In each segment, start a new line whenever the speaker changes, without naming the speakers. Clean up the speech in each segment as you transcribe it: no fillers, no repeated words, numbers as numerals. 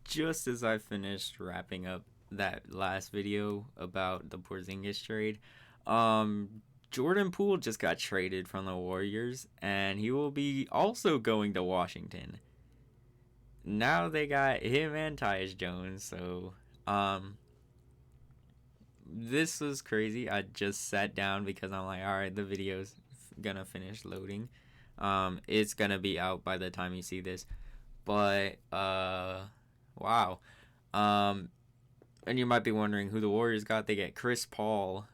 just as I finished wrapping up that last video about the Porzingis trade, Jordan Poole just got traded from the Warriors, and he will be also going to Washington. Now they got him and Tyus Jones, so this was crazy. I just sat down because I'm like, all right, the video's gonna finish loading. It's gonna be out by the time you see this, but wow. And you might be wondering who the Warriors got. They get Chris Paul.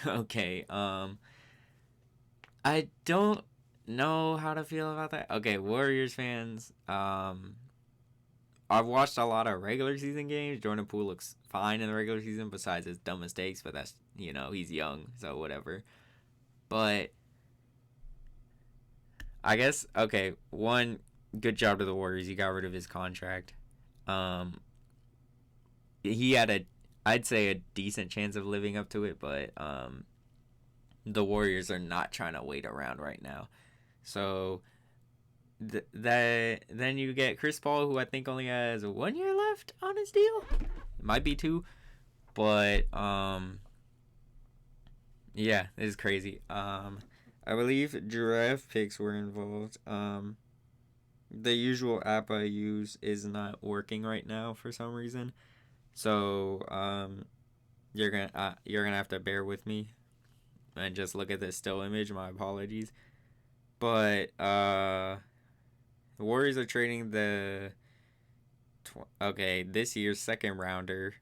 Okay. I don't know how to feel about that. Okay, Warriors fans. I've watched a lot of regular season games. Jordan Poole looks fine in the regular season, besides his dumb mistakes. But that's he's young, so whatever. But I guess one good job to the Warriors. He got rid of his contract. He had I'd say a decent chance of living up to it, but the Warriors are not trying to wait around right now. So then you get Chris Paul, who I think only has 1 year left on his deal. It might be 2, but yeah, this is crazy. I believe giraffe picks were involved. The usual app I use is not working right now for some reason. So you're gonna have to bear with me and just look at this still image. My apologies, but the Warriors are trading this year's second rounder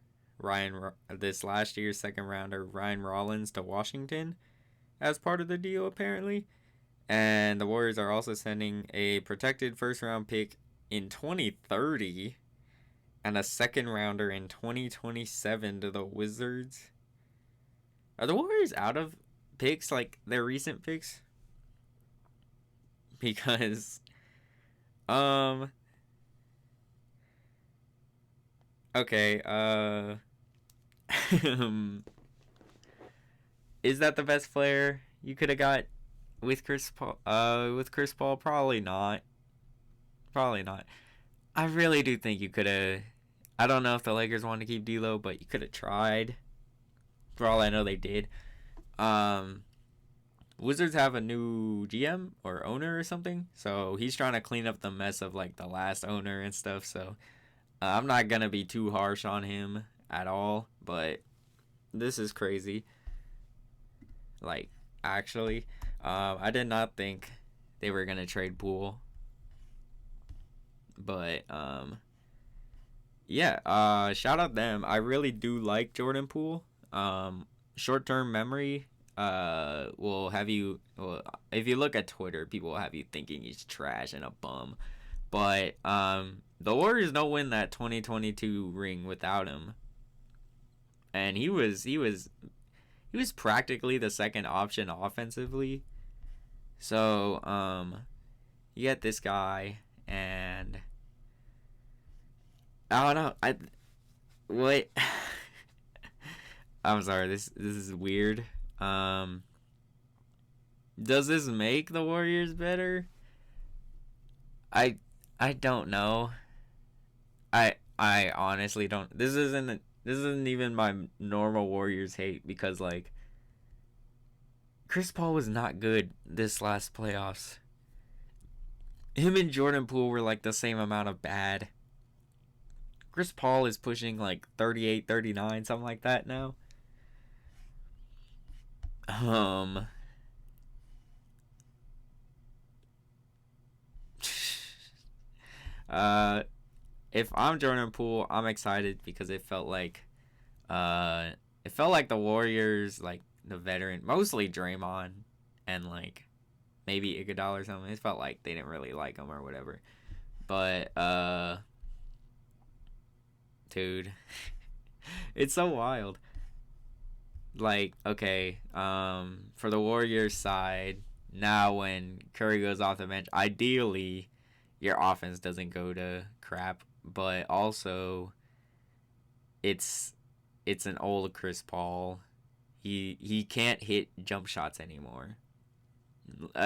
this last year's second rounder Ryan Rollins to Washington as part of the deal apparently, and the Warriors are also sending a protected first round pick in 2030. And a second rounder in 2027 to the Wizards. Are the Warriors out of picks, like their recent picks? Because, okay, is that the best player you could have got with Chris Paul? Probably not. Probably not. I really do think you could have. I don't know if the Lakers wanted to keep D'Lo, but you could have tried. For all I know, they did. Wizards have a new GM or owner or something, so he's trying to clean up the mess of like the last owner and stuff. So I'm not gonna be too harsh on him at all, but this is crazy. Like, actually, I did not think they were gonna trade Poole. But yeah, shout out them. I really do like Jordan Poole. Short-term memory will have you, if you look at Twitter, people will have you thinking he's trash and a bum. But the Warriors don't win that 2022 ring without him. And he was practically the second option offensively. So you get this guy, and I don't know. Wait. I'm sorry. This is weird. Does this make the Warriors better? I don't know. I honestly don't. This isn't even my normal Warriors hate, because like Chris Paul was not good this last playoffs. Him and Jordan Poole were like the same amount of bad. Chris Paul is pushing like 38, 39, something like that now. If I'm Jordan Poole, I'm excited because it felt like the Warriors, like the veteran, mostly Draymond and like maybe Iguodala or something. It felt like they didn't really like him or whatever. But dude, it's so wild. Like, okay, for the Warriors side, now when Curry goes off the bench, ideally your offense doesn't go to crap, but also it's an old Chris Paul. He can't hit jump shots anymore.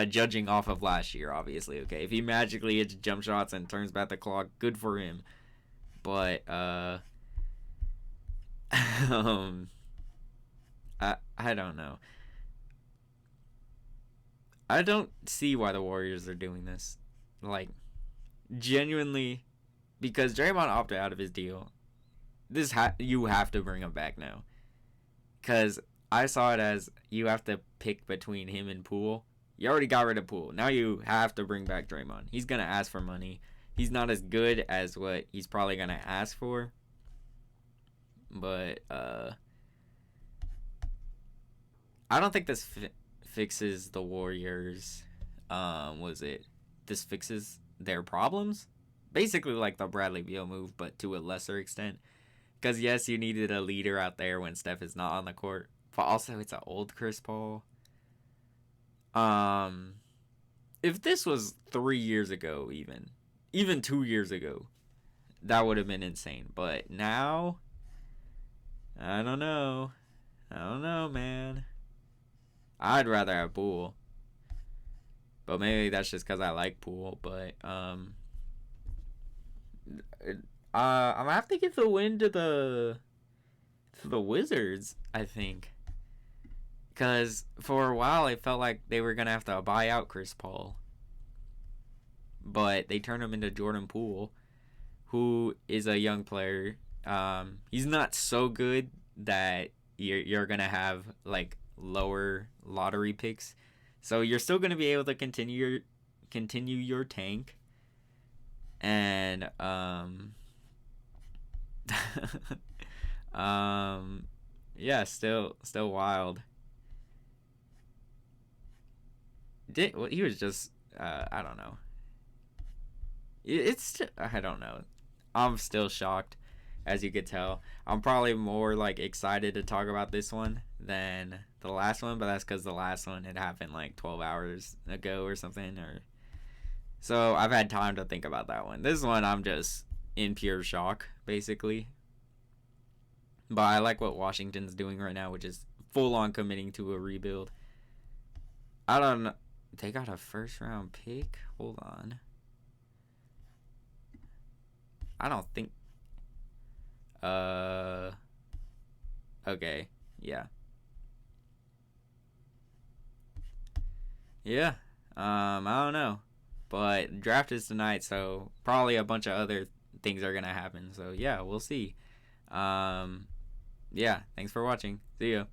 Judging off of last year, obviously, okay. If he magically hits jump shots and turns back the clock, good for him. But um, I don't know. I don't see why the Warriors are doing this. Like, genuinely, because Draymond opted out of his deal. You have to bring him back now. Because I saw it as you have to pick between him and Poole. You already got rid of Poole. Now you have to bring back Draymond. He's gonna ask for money. He's not as good as what he's probably gonna ask for. But I don't think this fixes the Warriors. Was it? This fixes their problems? Basically, like the Bradley Beal move, but to a lesser extent. Because yes, you needed a leader out there when Steph is not on the court, but also it's an old Chris Paul. If this was 3 years ago, even 2 years ago, that would have been insane. But now, I don't know. I don't know, man. I'd rather have Poole, but maybe that's just because I like Poole. But I'm gonna have to give the win to the Wizards, I think, because for a while it felt like they were gonna have to buy out Chris Paul, but they turned him into Jordan Poole, who is a young player. He's not so good that you're gonna have like lower lottery picks, so you're still gonna be able to continue your tank, and yeah, still wild. He was just I don't know. It's I don't know. I'm still shocked, as you could tell. I'm probably more like excited to talk about this one than the last one, but that's because the last one had happened like 12 hours ago or something, or so I've had time to think about that one. This one I'm just in pure shock, basically. But I like what Washington's doing right now, which is full on committing to a rebuild. I don't know. They got a first round pick? Hold on. I don't think. Okay. Yeah. Yeah. I don't know. But draft is tonight, so probably a bunch of other things are gonna happen. So yeah, we'll see. Yeah, thanks for watching. See ya.